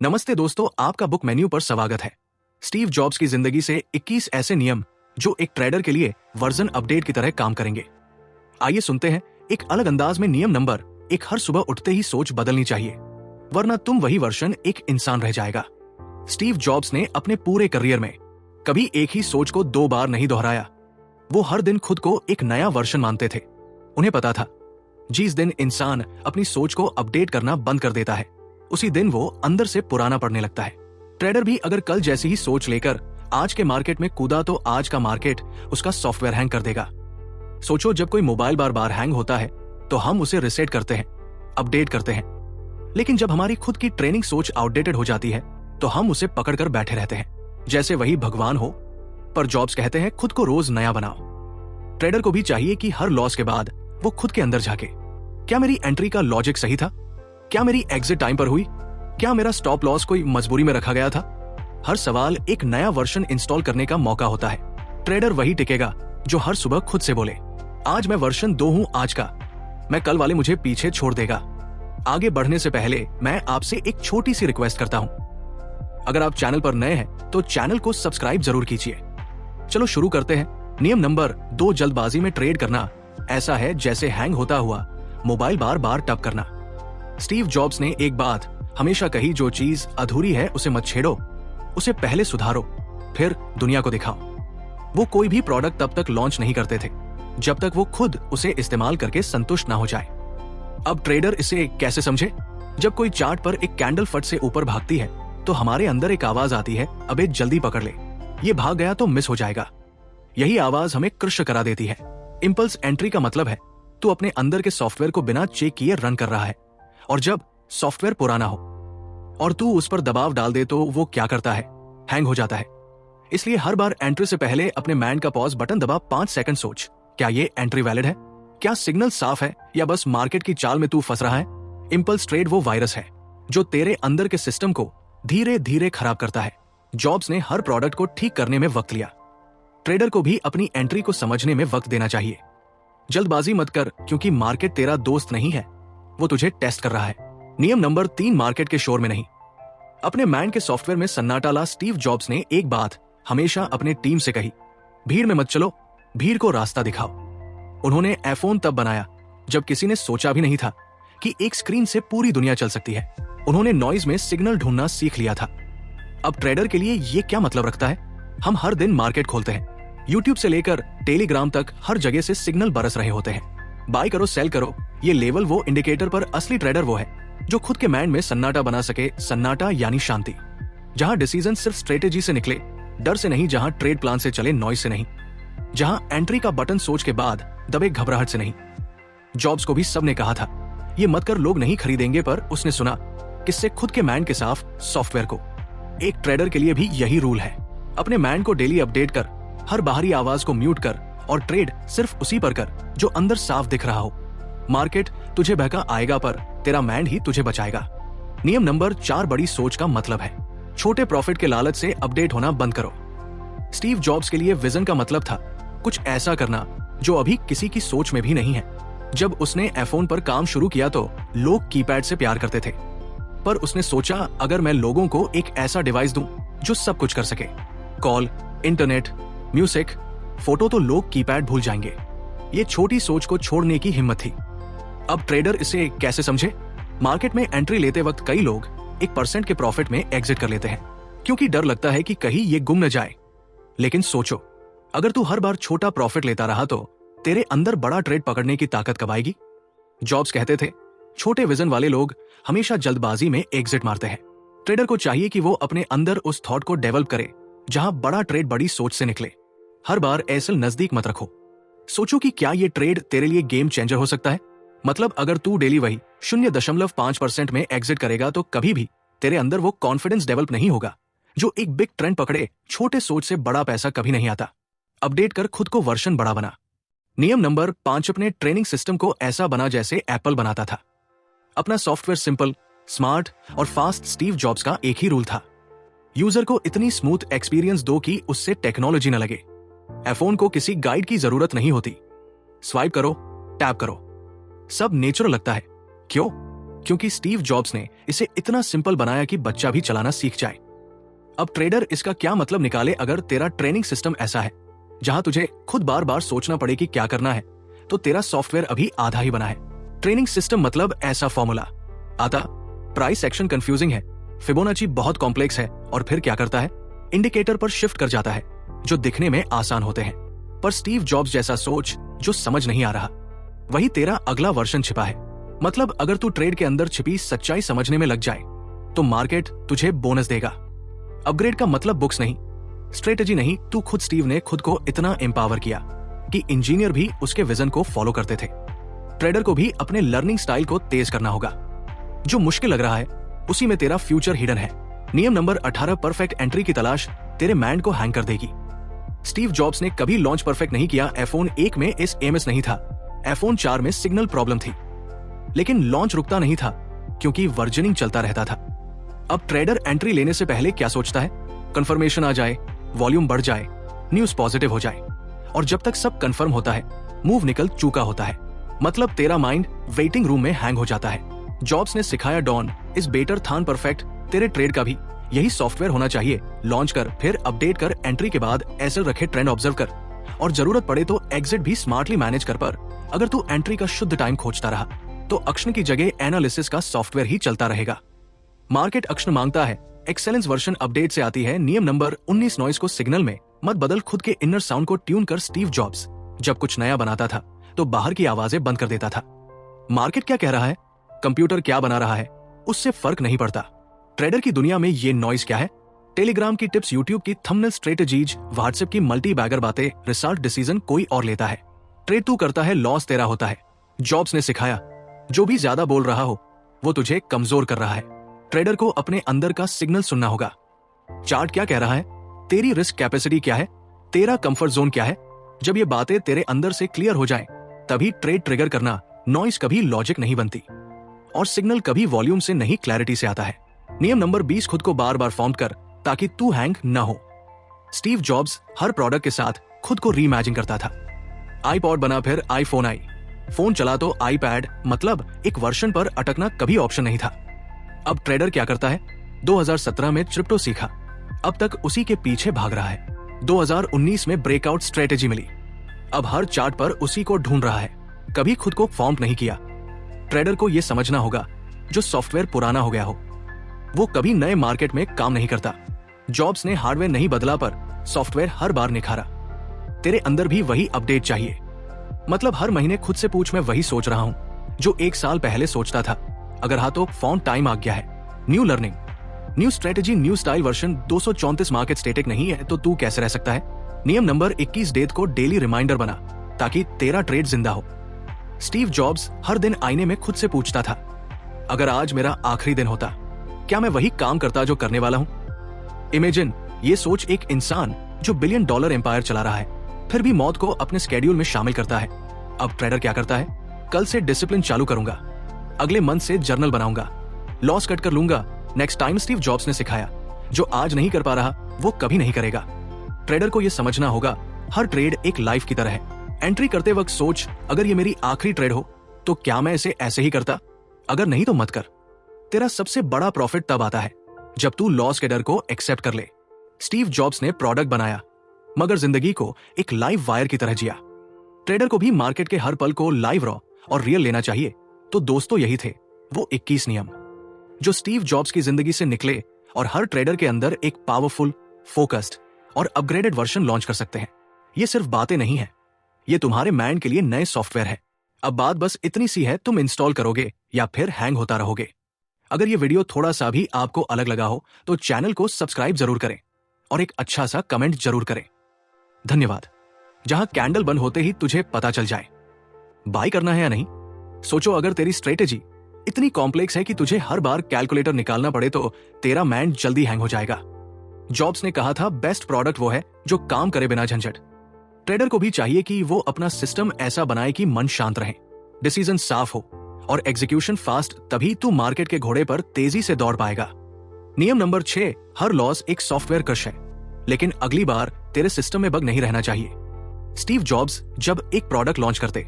नमस्ते दोस्तों, आपका बुक मेन्यू पर स्वागत है। स्टीव जॉब्स की जिंदगी से 21 ऐसे नियम जो एक ट्रेडर के लिए वर्जन अपडेट की तरह काम करेंगे। आइए सुनते हैं एक अलग अंदाज में नियम नंबर 1। हर सुबह उठते ही सोच बदलनी चाहिए, वरना तुम वही वर्जन एक इंसान रह जाएगा। स्टीव जॉब्स ने अपने पूरे करियर में कभी एक ही सोच को 2 बार नहीं दोहराया। वो हर दिन खुद को एक नया वर्जन मानते थे। उन्हें पता था, जिस दिन इंसान अपनी सोच को अपडेट करना बंद कर देता है, उसी दिन वो अंदर से पुराना पड़ने लगता है। ट्रेडर भी अगर कल जैसी ही सोच लेकर आज के मार्केट में कूदा तो आज का मार्केट उसका सॉफ्टवेयर हैंग कर देगा। सोचो, जब कोई मोबाइल बार बार हैंग होता है तो हम उसे रिसेट करते हैं, अपडेट करते हैं, लेकिन जब हमारी खुद की ट्रेनिंग सोच आउटडेटेड हो जाती है तो हम उसे पकड़कर बैठे रहते हैं जैसे वही भगवान हो। पर जॉब्स कहते हैं खुद को रोज नया बनाओ। ट्रेडर को भी चाहिए कि हर लॉस के बाद वो खुद के अंदर झांके। क्या मेरी एंट्री का लॉजिक सही था? क्या मेरी एग्जिट टाइम पर हुई? क्या मेरा स्टॉप लॉस कोई मजबूरी में रखा गया था? हर सवाल एक नया वर्जन इंस्टॉल करने का मौका होता है। ट्रेडर वही टिकेगा जो हर सुबह खुद से बोले, आज मैं वर्जन 2 हूं आज का, मैं कल वाले मुझे पीछे छोड़ देगा। आगे बढ़ने से पहले मैं आपसे एक छोटी सी रिक्वेस्ट करता हूं। अगर आप चैनल पर नए हैं तो चैनल को सब्सक्राइब जरूर कीजिए। चलो शुरू करते हैं। नियम नंबर 2। जल्दबाजी में ट्रेड करना ऐसा है जैसे हैंग होता हुआ मोबाइल बार बार टैप करना। स्टीव जॉब्स ने एक बात हमेशा कही, जो चीज अधूरी है उसे मत छेड़ो, उसे पहले सुधारो, फिर दुनिया को दिखाओ। वो कोई भी प्रोडक्ट तब तक लॉन्च नहीं करते थे जब तक वो खुद उसे इस्तेमाल करके संतुष्ट ना हो जाए। अब ट्रेडर इसे कैसे समझे? जब कोई चार्ट पर एक कैंडल फट से ऊपर भागती है तो हमारे अंदर एक आवाज आती है, अबे जल्दी पकड़ ले, ये भाग गया तो मिस हो जाएगा। यही आवाज हमें क्रश करा देती है। इंपल्स एंट्री का मतलब है तू अपने अंदर के सॉफ्टवेयर को बिना चेक किए रन कर रहा है, और जब सॉफ्टवेयर पुराना हो और तू उस पर दबाव डाल दे तो वो क्या करता है? हैंग हो जाता है। इसलिए हर बार एंट्री से पहले अपने मैन का पॉज बटन दबा 5 सेकंड सोच, क्या ये एंट्री वैलिड है? क्या सिग्नल साफ है या बस मार्केट की चाल में तू फंस रहा है? इंपल्स ट्रेड वो वायरस है जो तेरे अंदर के सिस्टम को धीरे धीरे खराब करता है। जॉब्स ने हर प्रोडक्ट को ठीक करने में वक्त लिया। ट्रेडर को भी अपनी एंट्री को समझने में वक्त देना चाहिए। जल्दबाजी मत कर, क्योंकि मार्केट तेरा दोस्त नहीं है, वो तुझे टेस्ट कर रहा है। नियम नंबर 3। मार्केट के शोर में नहीं। अपने मैन के सॉफ्टवेयर में सन्नाटा ला स्टीव जॉब्स ने एक बात हमेशा अपने टीम से कही, भीड़ में मत चलो, भीड़ को रास्ता दिखाओ। उन्होंने आईफोन तब बनाया जब किसी ने सोचा भी नहीं था कि एक स्क्रीन से पूरी दुनिया चल सकती है। उन्होंने नॉइज में सिग्नल ढूंढना सीख लिया था। अब ट्रेडर के लिए ये क्या मतलब रखता है? हम हर दिन मार्केट खोलते हैं, यूट्यूब से लेकर टेलीग्राम तक हर जगह से सिग्नल बरस रहे होते हैं। बाय करो, सेल करो, ये लेवल वो इंडिकेटर, पर असली ट्रेडर वो है जो खुद के माइंड में सन्नाटा बना सके। सन्नाटा यानी शांति, जहां डिसीजन सिर्फ स्ट्रेटेजी से निकले, डर से नहीं, जहां ट्रेड प्लान से चले, नॉइज से नहीं, जहां एंट्री का बटन सोच के बाद दबे घबराहट से नहीं। जॉब्स को भी सबने कहा था ये मत कर, लोग नहीं खरीदेंगे, पर उसने सुना किससे? खुद के माइंड के साफ सॉफ्टवेयर को। एक ट्रेडर के लिए भी यही रूल है। अपने माइंड को डेली अपडेट कर, हर बाहरी आवाज को म्यूट कर और ट्रेड सिर्फ उसी पर कर जो अंदर साफ दिख रहा हो। मार्केट तुझे बहका आएगा, पर तेरा माइंड ही तुझे बचाएगा। नियम नंबर 4। बड़ी सोच का मतलब है छोटे प्रॉफिट के लालच से अपडेट होना बंद करो। स्टीव जॉब्स के लिए विजन का मतलब था कुछ ऐसा करना जो अभी किसी की सोच में भी नहीं है। जब उसने आईफोन पर काम शुरू किया तो लोग कीपैड से प्यार करते थे, पर उसने सोचा, अगर मैं लोगों को एक ऐसा डिवाइस दूं जो सब कुछ कर सके, कॉल, इंटरनेट, म्यूजिक, फोटो, तो लोग कीपैड भूल जाएंगे। ये छोटी सोच को छोड़ने की हिम्मत थी। अब ट्रेडर इसे कैसे समझे? मार्केट में एंट्री लेते वक्त कई लोग 1% के प्रॉफिट में एग्जिट कर लेते हैं, क्योंकि डर लगता है कि कहीं ये गुम न जाए। लेकिन सोचो, अगर तू हर बार छोटा प्रॉफिट लेता रहा तो तेरे अंदर बड़ा ट्रेड पकड़ने की ताकत कब आएगी? जॉब्स कहते थे छोटे विजन वाले लोग हमेशा जल्दबाजी में एग्जिट मारते हैं। ट्रेडर को चाहिए कि वो अपने अंदर उस थॉट को डेवलप करे जहां बड़ा ट्रेड बड़ी सोच से निकले। हर बार एसएल नजदीक मत रखो। सोचो कि क्या ये ट्रेड तेरे लिए गेम चेंजर हो सकता है। मतलब अगर तू डेली वही 0.5% में एग्जिट करेगा तो कभी भी तेरे अंदर वो कॉन्फिडेंस डेवलप नहीं होगा जो एक बिग ट्रेंड पकड़े। छोटे सोच से बड़ा पैसा कभी नहीं आता। अपडेट कर, खुद को वर्जन बड़ा बना। नियम नंबर 5। अपने ट्रेनिंग सिस्टम को ऐसा बना जैसे एप्पल बनाता था। अपना सॉफ्टवेयर सिंपल, स्मार्ट और फास्ट। स्टीव जॉब्स का एक ही रूल था, यूजर को इतनी स्मूथ एक्सपीरियंस दो कि उससे टेक्नोलॉजी न लगे। आईफोन को किसी गाइड की जरूरत नहीं होती। स्वाइप करो, टैप करो, सब नेचुरल लगता है। क्यों? क्योंकि स्टीव जॉब्स ने इसे इतना सिंपल बनाया कि बच्चा भी चलाना सीख जाए। अब ट्रेडर इसका क्या मतलब निकाले अगर तेरा ट्रेनिंग सिस्टम ऐसा है जहां तुझे खुद बार बार सोचना पड़े कि क्या करना है, तो तेरा सॉफ्टवेयर अभी आधा ही बना है। ट्रेनिंग सिस्टम मतलब ऐसा फॉर्मूला आता, प्राइस एक्शन कंफ्यूजिंग है, फिबोनाची बहुत कॉम्प्लेक्स है, और फिर क्या करता है, इंडिकेटर पर शिफ्ट कर जाता है जो दिखने में आसान होते हैं, पर स्टीव जॉब्स जैसा सोच जो समझ नहीं आ रहा, वही तेरा अगला वर्जन छिपा है। मतलब अगर तू ट्रेड के अंदर छिपी सच्चाई समझने में लग जाए तो मार्केट तुझे बोनस देगा। अपग्रेड का मतलब बुक्स नहीं, स्ट्रेटेजी नहीं, तू खुद स्टीव ने खुद को इतना एम्पावर किया कि इंजीनियर भी उसके विजन को फॉलो करते थे। ट्रेडर को भी अपने लर्निंग स्टाइल को तेज करना होगा। जो मुश्किल लग रहा है उसी में तेरा फ्यूचर हिडन है। नियम नंबर 18, परफेक्ट एंट्री की तलाश तेरे माइंड को हैंग कर देगी। स्टीव जॉब्स ने कभी लॉन्च परफेक्ट नहीं किया। iPhone 1 में इस एमएस नहीं था, iPhone 4 में सिग्नल प्रॉब्लम थी, लेकिन लॉन्च रुकता नहीं था क्योंकि वर्जनिंग चलता रहता था। अब ट्रेडर एंट्री लेने से पहले क्या सोचता है, कंफर्मेशन आ जाए, वॉल्यूम बढ़ जाए, न्यूज पॉजिटिव हो जाए, और जब तक सब कंफर्म होता है मूव निकल चुका होता है। मतलब तेरा माइंड वेटिंग रूम में हैंग हो जाता है। जॉब्स ने सिखाया done is better than perfect. तेरे ट्रेड का भी यही सॉफ्टवेयर होना चाहिए। लॉन्च कर, फिर अपडेट कर, एंट्री के बाद ऐसे रखे ट्रेंड ऑब्जर्व कर, और जरूरत पड़े तो एग्जिट भी स्मार्टली मैनेज कर। पर अगर तू एंट्री का शुद्ध टाइम खोजता रहा तो अक्षण की जगह एनालिसिस का सॉफ्टवेयर ही चलता रहेगा। मार्केट अक्षण मांगता है, एक्सेलेंस वर्जन अपडेट से आती है। नियम नंबर 19, नॉइज को सिग्नल में मत बदल, खुद के इनर साउंड को ट्यून कर। स्टीव जॉब्स जब कुछ नया बनाता था तो बाहर की आवाजें बंद कर देता था। मार्केट क्या कह रहा है, कंप्यूटर क्या बना रहा है, उससे फर्क नहीं पड़ता। ट्रेडर की दुनिया में ये नॉइज क्या है, टेलीग्राम की टिप्स, यूट्यूब की थंबनेल स्ट्रेटेजीज, व्हाट्सएप की मल्टी बैगर बातें, रिजल्ट डिसीजन कोई और लेता है। ट्रेड तू करता है, लॉस तेरा होता है। जॉब्स ने सिखाया, जो भी ज्यादा बोल रहा हो वो तुझे कमजोर कर रहा है। ट्रेडर को अपने अंदर का सिग्नल सुनना होगा। चार्ट क्या कह रहा है, तेरी रिस्क कैपेसिटी क्या है, तेरा कंफर्ट जोन क्या है। जब ये बातें तेरे अंदर से क्लियर हो जाएं, तभी ट्रेड ट्रिगर करना। नॉइज कभी लॉजिक नहीं बनती और सिग्नल कभी वॉल्यूम से नहीं क्लैरिटी से आता है। नियम नंबर 20, खुद को बार बार फॉर्म कर ताकि तू हैंग न हो। स्टीव जॉब्स हर प्रोडक्ट के साथ खुद को रीइमेजिन करता था। आईपॉड बना, फिर आईफोन आई, फोन चला तो आईपैड, मतलब एक वर्जन पर अटकना कभी ऑप्शन नहीं था। अब ट्रेडर क्या करता है, 2017 में क्रिप्टो सीखा, अब तक उसी के पीछे भाग रहा है। 2019 में ब्रेकआउट स्ट्रेटेजी मिली, अब हर चार्ट पर उसी को ढूंढ रहा है, कभी खुद को फॉर्म नहीं किया। ट्रेडर को यह समझना होगा, जो सॉफ्टवेयर पुराना हो गया हो वो कभी नए मार्केट में काम नहीं करता। जॉब्स ने हार्डवेयर नहीं बदला, पर सॉफ्टवेयर हर बार निखारा। तेरे अंदर भी वही अपडेट चाहिए। मतलब हर महीने खुद से पूछ, मैं वही सोच रहा हूं जो 1 साल पहले सोचता था। अगर हाँ तो फॉर्म टाइम आ गया है। New learning, new strategy, new style version 234। Market static नहीं है तो तू कैसे रह सकता है। नियम नंबर 21, डेट को डेली रिमाइंडर बना ताकि तेरा ट्रेड जिंदा हो। स्टीव जॉब्स हर दिन आईने में खुद से पूछता था, अगर आज मेरा आखिरी दिन होता क्या मैं वही काम करता जो करने वाला हूं। इमेजिन, ये सोच एक इंसान जो $1 बिलियन एम्पायर चला रहा है फिर भी मौत को अपने स्केड्यूल में शामिल करता है। अब ट्रेडर क्या करता है, कल से डिसिप्लिन चालू करूंगा, अगले मंथ से जर्नल बनाऊंगा, लॉस कट कर लूंगा नेक्स्ट टाइम। स्टीव जॉब्स ने सिखाया, जो आज नहीं कर पा रहा वो कभी नहीं करेगा। ट्रेडर को यह समझना होगा, हर ट्रेड एक लाइफ की तरह है। एंट्री करते वक्त सोच, अगर ये मेरी आखिरी ट्रेड हो तो क्या मैं इसे ऐसे ही करता, अगर नहीं तो मत कर। तेरा सबसे बड़ा प्रॉफिट तब आता है जब तू लॉस के डर को एक्सेप्ट कर ले। स्टीव जॉब्स ने प्रोडक्ट बनाया मगर जिंदगी को एक लाइव वायर की तरह जिया। ट्रेडर को भी मार्केट के हर पल को लाइव रॉ और रियल लेना चाहिए। तो दोस्तों यही थे वो 21 नियम जो स्टीव जॉब्स की जिंदगी से निकले और हर ट्रेडर के अंदर एक पावरफुल, फोकस्ड और अपग्रेडेड वर्जन लॉन्च कर सकते हैं। ये सिर्फ बातें नहीं है, ये तुम्हारे माइंड के लिए नए सॉफ्टवेयर है। अब बात बस इतनी सी है, तुम इंस्टॉल करोगे या फिर हैंग होता रहोगे। अगर ये वीडियो थोड़ा सा भी आपको अलग लगा हो तो चैनल को सब्सक्राइब जरूर करें और एक अच्छा सा कमेंट जरूर करें। धन्यवाद। जहां कैंडल बंद होते ही तुझे पता चल जाए बाय करना है या नहीं। सोचो, अगर तेरी स्ट्रेटेजी इतनी कॉम्प्लेक्स है कि तुझे हर बार कैलकुलेटर निकालना पड़े तो तेरा माइंड जल्दी हैंग हो जाएगा। जॉब्स ने कहा था, बेस्ट प्रोडक्ट वो है जो काम करे बिना झंझट। ट्रेडर को भी चाहिए कि वो अपना सिस्टम ऐसा बनाए कि मन शांत रहे, डिसीजन साफ हो और एग्जीक्यूशन फास्ट, तभी तू मार्केट के घोड़े पर तेजी से दौड़ पाएगा। नियम नंबर 6, हर लॉस एक सॉफ्टवेयर क्रश है, लेकिन अगली बार तेरे सिस्टम में बग नहीं रहना चाहिए। स्टीव जॉब्स जब एक प्रोडक्ट लॉन्च करते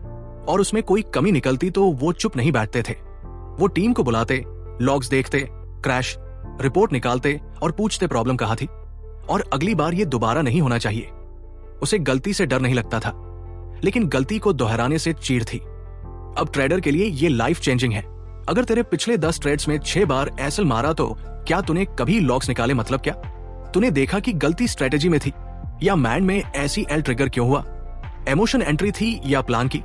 और उसमें कोई कमी निकलती तो वो चुप नहीं बैठते थे, वो टीम को बुलाते, लॉग्स देखते, क्रैश रिपोर्ट निकालते और पूछते प्रॉब्लम कहाँ थी और अगली बार ये दोबारा नहीं होना चाहिए। उसे गलती से डर नहीं लगता था, लेकिन गलती को दोहराने से चीड़ थी। अब ट्रेडर के लिए ये लाइफ चेंजिंग है। अगर तेरे पिछले 10 ट्रेड्स में 6 बार एसएल मारा तो क्या तूने कभी लॉग्स निकाले? मतलब क्या तूने देखा कि गलती स्ट्रेटेजी में थी या मैंड में ऐसी एल ट्रिगर क्यों हुआ? इमोशन एंट्री थी या प्लान की?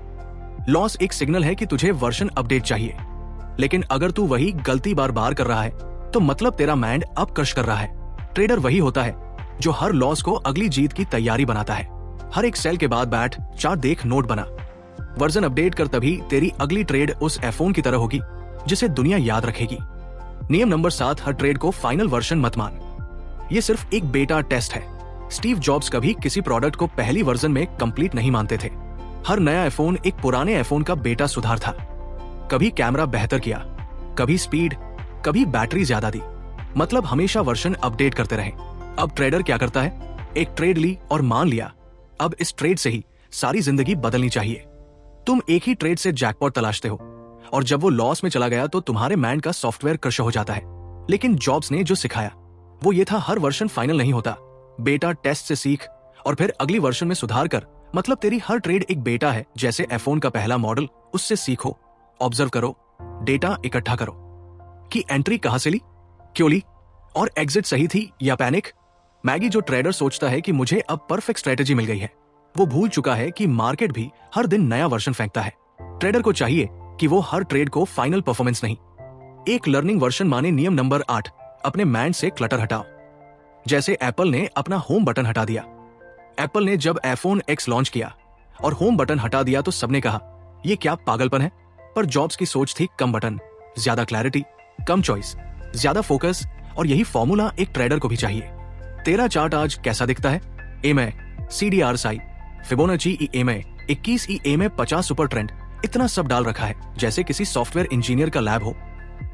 लॉस एक सिग्नल है कि तुझे वर्जन अपडेट चाहिए, लेकिन अगर तू वही गलती बार बार कर रहा है तो मतलब तेरा माइंड अब क्रश कर रहा है। ट्रेडर वही होता है जो हर लॉस को अगली जीत की तैयारी बनाता है। हर एक सेल के बाद बैठ, चार्ट देख, नोट बना। वर्जन अपडेट कर, तभी तेरी अगली ट्रेड उस एफोन की तरह होगी जिसे दुनिया याद रखेगी। नियम नंबर 7, हर ट्रेड को फाइनल वर्जन मत मान। ये सिर्फ एक बेटा टेस्ट है। स्टीव जॉब्स कभी किसी प्रोडक्ट को पहली वर्जन में कंप्लीट नहीं मानते थे। हर नया आईफोन एक पुराने आईफोन का बेटा सुधार था। कभी कैमरा बेहतर किया, कभी स्पीड, कभी बैटरी ज्यादा दी, मतलब हमेशा वर्जन अपडेट करते रहे। अब ट्रेडर क्या करता है? एक ट्रेड ली और मान लिया अब इस ट्रेड से ही सारी जिंदगी बदलनी चाहिए। तुम एक ही ट्रेड से जैकपॉट तलाशते हो और जब वो लॉस में चला गया तो तुम्हारे माइंड का सॉफ्टवेयर क्रश हो जाता है। लेकिन जॉब्स ने जो सिखाया वो ये था, हर वर्जन फाइनल नहीं होता। बेटा टेस्ट से सीख और फिर अगली वर्जन में सुधार कर। मतलब तेरी हर ट्रेड एक बेटा है। जैसे आईफोन का पहला मॉडल, उससे सीखो, ऑब्जर्व करो, डेटा इकट्ठा करो कि एंट्री कहां से ली, क्यों ली और एग्जिट सही थी या पैनिक। मैगी जो ट्रेडर सोचता है कि मुझे अब परफेक्ट स्ट्रेटेजी मिल गई है, वो भूल चुका है कि मार्केट भी हर दिन नया वर्जन फेंकता है। ट्रेडर को चाहिए कि वो हर ट्रेड को फाइनल परफॉर्मेंस नहीं, एक लर्निंग वर्जन माने। नियम नंबर 8, अपने माइंड से क्लटर हटाओ। जैसे एप्पल ने अपना होम बटन हटा दिया। एप्पल ने जब आईफोन एक्स लॉन्च किया और होम बटन हटा दिया तो सबने कहा ये क्या पागलपन है। पर जॉब्स की सोच थी कम बटन, ज्यादा क्लैरिटी, कम चॉइस, ज्यादा फोकस। और यही फॉर्मूला एक ट्रेडर को भी चाहिए। तेरा चार्ट आज कैसा दिखता है? EMA, CDRSI, Fibonacci EMA, 21 EMA, 50 super trend, इतना सब डाल रखा है जैसे किसी सॉफ्टवेयर इंजीनियर का लैब हो।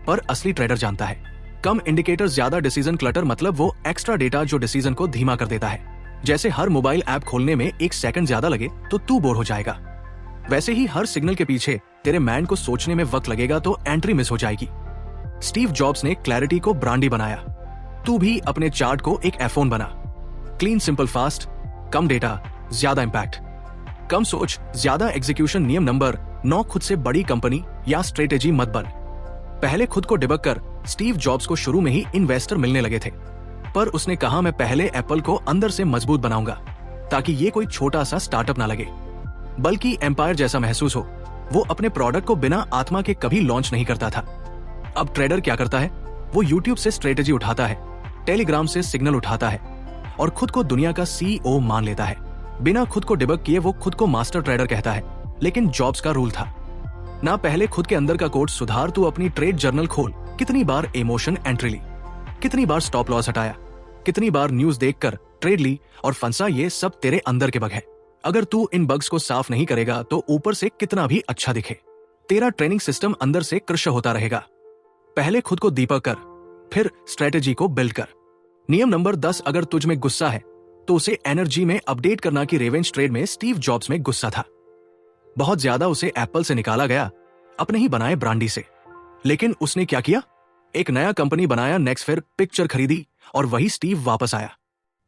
पर असली ट्रेडर जानता है, कम इंडिकेटर, ज्यादा डिसीजन क्लटर, मतलब वो एक्स्ट्रा डेटा जो डिसीजन को धीमा कर देता है। जैसे हर मोबाइल ऐप खोलने में 1 सेकंड ज्यादा लगे तो तू बोर हो जाएगा, वैसे ही हर सिग्नल के पीछे तेरे माइंड को सोचने में वक्त लगेगा तो एंट्री मिस हो जाएगी। स्टीव जॉब्स ने क्लैरिटी को ब्रांडी बनाया। तू भी अपने चार्ट को एक आईफोन बना। क्लीन, सिंपल, फास्ट, कम डेटा, ज्यादा इंपैक्ट, कम सोच, ज्यादा एग्जीक्यूशन। नियम नंबर 9, खुद से बड़ी कंपनी या स्ट्रेटेजी मत बन। पहले खुद को डिबग कर। स्टीव जॉब्स को शुरू में ही इन्वेस्टर मिलने लगे थे, पर उसने कहा मैं पहले एप्पल को अंदर से मजबूत बनाऊंगा ताकि ये कोई छोटा सा स्टार्टअप ना लगे, बल्कि एम्पायर जैसा महसूस हो। वो अपने प्रोडक्ट को बिना आत्मा के कभी लॉन्च नहीं करता था। अब ट्रेडर क्या करता है? वो यूट्यूब से स्ट्रेटेजी उठाता है, टेलीग्राम से सिग्नल उठाता है और खुद को दुनिया का CEO मान लेता है। बिना खुद को डिबग किए वो खुद को मास्टर ट्रेडर कहता है। लेकिन जॉब्स का रूल था ना, पहले खुद के अंदर का कोड सुधार। तू अपनी ट्रेड जर्नल खोल, कितनी बार इमोशन एंट्री ली, कितनी बार स्टॉप लॉस हटाया, कितनी बार न्यूज देखकर ट्रेड ली और फंसा। ये सब तेरे अंदर के बग है। अगर तू इन बग्स को साफ नहीं करेगा तो ऊपर से कितना भी अच्छा दिखे, तेरा ट्रेनिंग सिस्टम अंदर से क्रश होता रहेगा। पहले खुद को दीपक कर, फिर स्ट्रेटेजी को बिल्ड कर। नियम नंबर 10, अगर तुझ में गुस्सा है तो उसे एनर्जी में अपडेट करना। की रेवेंज ट्रेड में स्टीव जॉब्स में गुस्सा था बहुत ज्यादा। उसे एप्पल से निकाला गया, अपने ही बनाए ब्रांडी से। लेकिन उसने क्या किया? एक नया कंपनी बनाया, नेक्स्ट, फिर पिक्चर खरीदी और वही स्टीव वापस आया।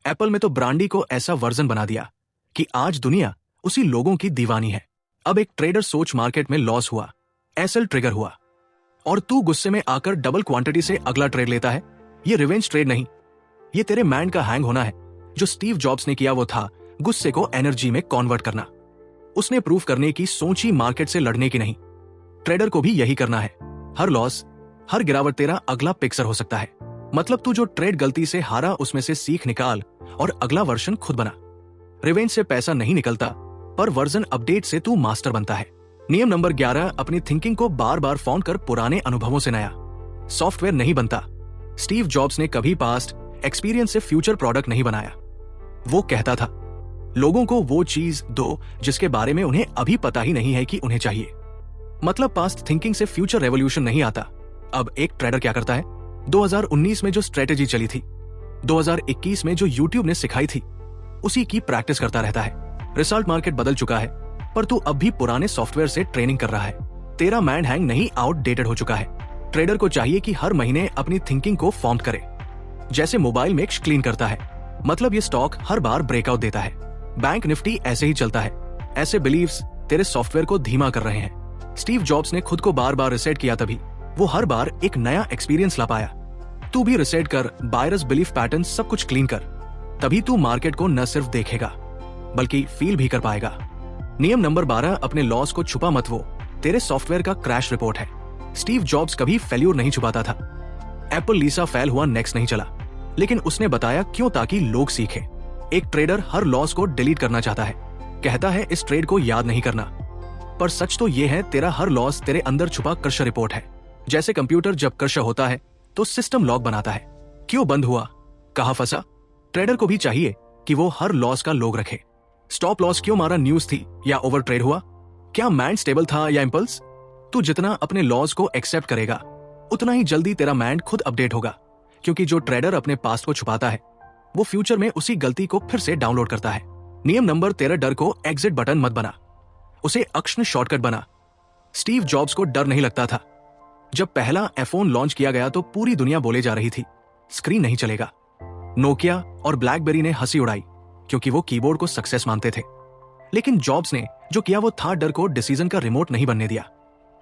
एप्पल में तो ब्रांडी को ऐसा वर्जन बना दिया कि आज दुनिया उसी लोगों की दीवानी है। अब एक ट्रेडर सोच, मार्केट में लॉस हुआ, एसएल ट्रिगर हुआ और तू गुस्से में आकर डबल क्वांटिटी से अगला ट्रेड लेता है। ये रिवेंज ट्रेड नहीं, ये तेरे माइंड का हैंग होना है। जो स्टीव जॉब्स ने किया वो था गुस्से को एनर्जी में कन्वर्ट करना। उसने प्रूफ करने की सोची, मार्केट से लड़ने की नहीं। ट्रेडर को भी यही करना है। हर लॉस, हर गिरावट तेरा अगला पिक्चर हो सकता है। मतलब तू जो ट्रेड गलती से हारा उसमें से सीख निकाल और अगला वर्जन खुद बना। रिवेंज से पैसा नहीं निकलता, पर वर्जन अपडेट से तू मास्टर बनता है। नियम नंबर 11, अपनी थिंकिंग को बार बार फोन कर, पुराने अनुभवों से नया सॉफ्टवेयर नहीं बनता। स्टीव जॉब्स ने कभी पास्ट एक्सपीरियंस से फ्यूचर प्रोडक्ट नहीं बनाया। वो कहता था लोगों को वो चीज दो जिसके बारे में उन्हें अभी पता ही नहीं है कि उन्हें चाहिए। मतलब पास्ट थिंकिंग से फ्यूचर रेवोल्यूशन नहीं आता। अब एक ट्रेडर क्या करता है? 2019 में जो स्ट्रेटेजी चली थी, 2021 में जो यूट्यूब ने सिखाई थी, उसी की प्रैक्टिस करता रहता है। रिजल्ट मार्केट बदल चुका है पर तू अब भी पुराने सॉफ्टवेयर से ट्रेनिंग कर रहा है। तेरा माइंड हैंग नहीं, आउटडेटेड हो चुका है। ट्रेडर को चाहिए कि हर महीने अपनी थिंकिंग को फॉर्म करे, जैसे मोबाइल में क्लीन करता है। मतलब ये स्टॉक हर बार ब्रेकआउट देता है। बैंक निफ्टी ऐसे ही चलता है। ऐसे बिलीव्स तेरे सॉफ्टवेयर को धीमा कर रहे हैं। स्टीव जॉब्स ने खुद को बार बार रिसेट किया, तभी वो हर बार एक नया एक्सपीरियंस ला पाया। तू भी रिसेट कर, बायरस बिलीफ पैटर्न सब कुछ क्लीन कर, तभी तू मार्केट को न सिर्फ देखेगा बल्कि फील भी कर पाएगा। नियम नंबर 12, अपने लॉस को छुपा मत, वो तेरे सॉफ्टवेयर का क्रैश रिपोर्ट है। स्टीव जॉब्स कभी फेल्यूर नहीं छुपाता था। एप्पल लीसा फेल हुआ, नेक्स्ट नहीं चला, लेकिन उसने बताया क्यों, ताकि लोग सीखे। एक ट्रेडर हर लॉस को डिलीट करना चाहता है, कहता है इस ट्रेड को याद नहीं करना, पर सच तो ये है तेरा हर लॉस तेरे अंदर छुपा क्रशर रिपोर्ट है। जैसे कंप्यूटर जब क्रशर होता है तो सिस्टम लॉग बनाता है, क्यों बंद हुआ, कहां फंसा। ट्रेडर को भी चाहिए कि वो हर लॉस का लॉग रखे। स्टॉप लॉस क्यों मारा, न्यूज थी या ओवर ट्रेड हुआ, क्या माइंड स्टेबल था या इंपल्स। तू जितना अपने लॉस को एक्सेप्ट करेगा उतना ही जल्दी तेरा माइंड खुद अपडेट होगा, क्योंकि जो ट्रेडर अपने पास्ट को छुपाता है वो फ्यूचर में उसी गलती को फिर से डाउनलोड करता है। नियम नंबर 13, डर को एग्जिट बटन मत बना, उसे अक्षण शॉर्टकट बना। स्टीव जॉब्स को डर नहीं लगता था। जब पहला आईफोन लॉन्च किया गया तो पूरी दुनिया बोले जा रही थी स्क्रीन नहीं चलेगा। नोकिया और ब्लैकबेरी ने हंसी उड़ाई क्योंकि वो कीबोर्ड को सक्सेस मानते थे, लेकिन जॉब्स ने जो किया वो था डर को डिसीजन का रिमोट नहीं बनने दिया।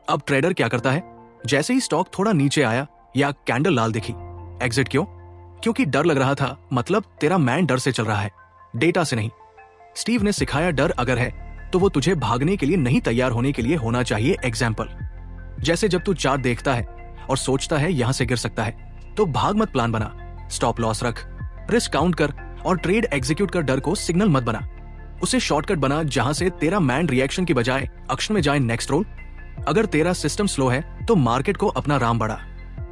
अब ट्रेडर क्या करता है, जैसे ही स्टॉक थोड़ा नीचे आया या कैंडल लाल दिखी, एग्जिट क्यों, क्योंकि डर लग रहा था। मतलब तेरा माइंड डर से चल रहा है, डेटा से नहीं। स्टीव ने सिखाया डर अगर है तो वो तुझे भागने के लिए नहीं, तैयार होने के लिए होना चाहिए। एग्जाम्पल, जैसे जब तू चार्ट देखता है और सोचता है यहां से गिर सकता है, तो भाग मत, प्लान बना, स्टॉप लॉस रख, रिस्क काउंट कर और ट्रेड एग्जीक्यूट कर। डर को सिग्नल मत बना, उसे शॉर्टकट बना जहां से तेरा माइंड रिएक्शन की बजाय एक्शन में जाए। नेक्स्ट रोल, अगर तेरा सिस्टम स्लो है तो मार्केट को अपना राम बढ़ा।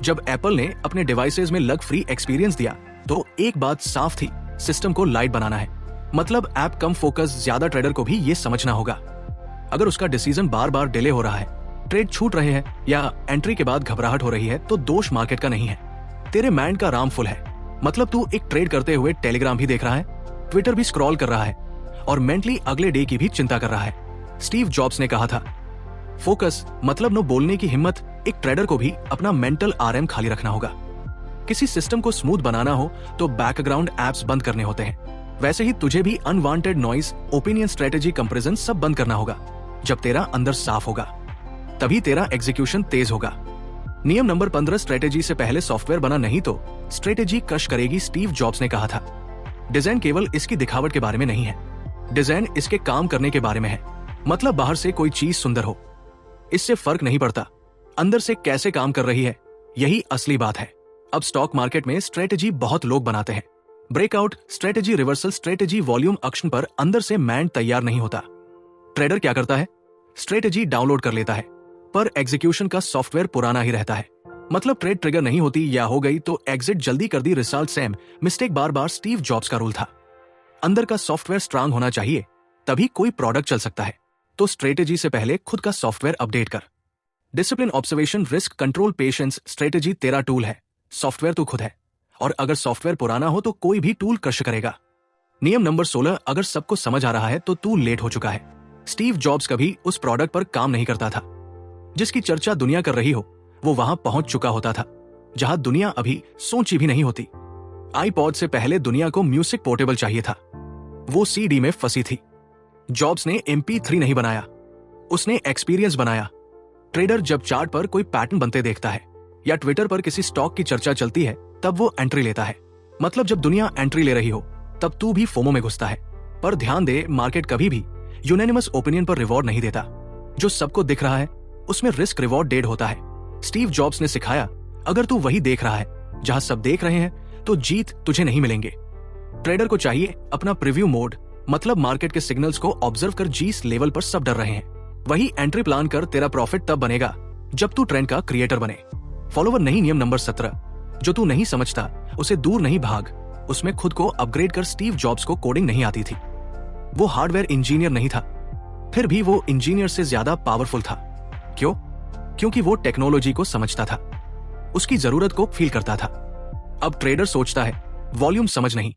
जब एप्पल ने अपने डिवाइसेज में लग फ्री एक्सपीरियंस दिया तो एक बात साफ थी, सिस्टम को लाइट बनाना है। मतलब ऐप कम फोकस ज्यादा। ट्रेडर को भी ये समझना होगा, अगर उसका डिसीजन बार बार डिले हो रहा है, ट्रेड छूट रहे हैं या एंट्री के बाद घबराहट हो रही है, तो दोष मार्केट का नहीं है, तेरे माइंड का राम फुल है। मतलब तू एक ट्रेड करते हुए टेलीग्राम भी देख रहा है, ट्विटर भी स्क्रॉल कर रहा है और मेंटली अगले डे की भी चिंता कर रहा है। स्टीव जॉब्स ने कहा था, फोकस मतलब नो बोलने की हिम्मत। एक ट्रेडर को भी अपना मेंटल आरएम खाली रखना होगा। किसी सिस्टम को स्मूथ बनाना हो तो बैकग्राउंड एप्स बंद करने होते हैं, वैसे ही तुझे भी unwanted noise, opinion, strategy, comparison सब बंद करना होगा। जब तेरा अंदर साफ होगा तभी तेरा एग्जीक्यूशन तेज होगा। नियम नंबर 15, स्ट्रेटेजी से पहले सॉफ्टवेयर बना, नहीं तो स्ट्रेटेजी क्रश करेगी। स्टीव जॉब्स ने कहा था, डिजाइन केवल इसकी दिखावट के बारे में नहीं है, डिजाइन इसके काम करने के बारे में है। मतलब बाहर से कोई चीज सुंदर हो, इससे फर्क नहीं पड़ता अंदर से कैसे काम कर रही है, यही असली बात है। अब स्टॉक मार्केट में स्ट्रेटेजी बहुत लोग बनाते हैं, breakout strategy, reversal strategy, volume action, पर अंदर से माइंड तैयार नहीं होता। ट्रेडर क्या करता है, स्ट्रेटेजी डाउनलोड कर लेता है पर एग्जीक्यूशन का सॉफ्टवेयर पुराना ही रहता है। मतलब ट्रेड ट्रिगर नहीं होती या हो गई तो एग्जिट जल्दी कर दी, रिजल्ट सेम, मिस्टेक बार बार। स्टीव जॉब्स का रूल था, अंदर का सॉफ्टवेयर स्ट्रांग होना चाहिए तभी कोई प्रोडक्ट चल सकता है। तो स्ट्रेटेजी से पहले खुद का सॉफ्टवेयर अपडेट कर। Discipline, observation, risk control, patience. Strategy तेरा टूल है, सॉफ्टवेयर तू खुद है, और अगर सॉफ्टवेयर पुराना हो तो कोई भी टूल क्रश करेगा। नियम नंबर 16, अगर सबको समझ आ रहा है तो तू लेट हो चुका है। स्टीव जॉब्स कभी उस प्रोडक्ट पर काम नहीं करता था जिसकी चर्चा दुनिया कर रही हो, वो वहां पहुंच चुका होता था जहां दुनिया अभी सोची भी नहीं होती। आईपॉड से पहले दुनिया को म्यूजिक पोर्टेबल चाहिए था, वो सीडी में फंसी थी। जॉब्स ने MP3 नहीं बनाया, उसने एक्सपीरियंस बनाया। ट्रेडर जब चार्ट पर कोई पैटर्न बनते देखता है या ट्विटर पर किसी स्टॉक की चर्चा चलती है तब वो एंट्री लेता है। मतलब जब दुनिया एंट्री ले रही हो तब तू भी फोमो में घुसता है। पर ध्यान दे, मार्केट कभी भी यूनानिमस ओपिनियन पर रिवॉर्ड नहीं देता। जो सबको दिख रहा है उसमें रिस्क रिवॉर्ड डेड होता है। स्टीव जॉब्स ने सिखाया, अगर तू वही देख रहा है जहां सब देख रहे हैं तो जीत तुझे नहीं मिलेंगे। ट्रेडर को चाहिए अपना प्रीव्यू मोड, मतलब मार्केट के सिग्नल्स को ऑब्जर्व कर जिस लेवल पर सब डर रहे हैं वही एंट्री प्लान कर। तेरा प्रॉफिट तब बनेगा जब तू ट्रेंड का क्रिएटर बने, फॉलोवर नहीं। नियम नंबर 17, जो तू नहीं समझता उसे दूर नहीं भाग, उसमें खुद को अपग्रेड कर। स्टीव जॉब्स को कोडिंग नहीं आती थी, वो हार्डवेयर इंजीनियर नहीं था, फिर भी वो इंजीनियर से ज्यादा पावरफुल था। क्यों? क्योंकि वो टेक्नोलॉजी को समझता था, उसकी जरूरत को फील करता था। अब ट्रेडर सोचता है वॉल्यूम समझ नहीं,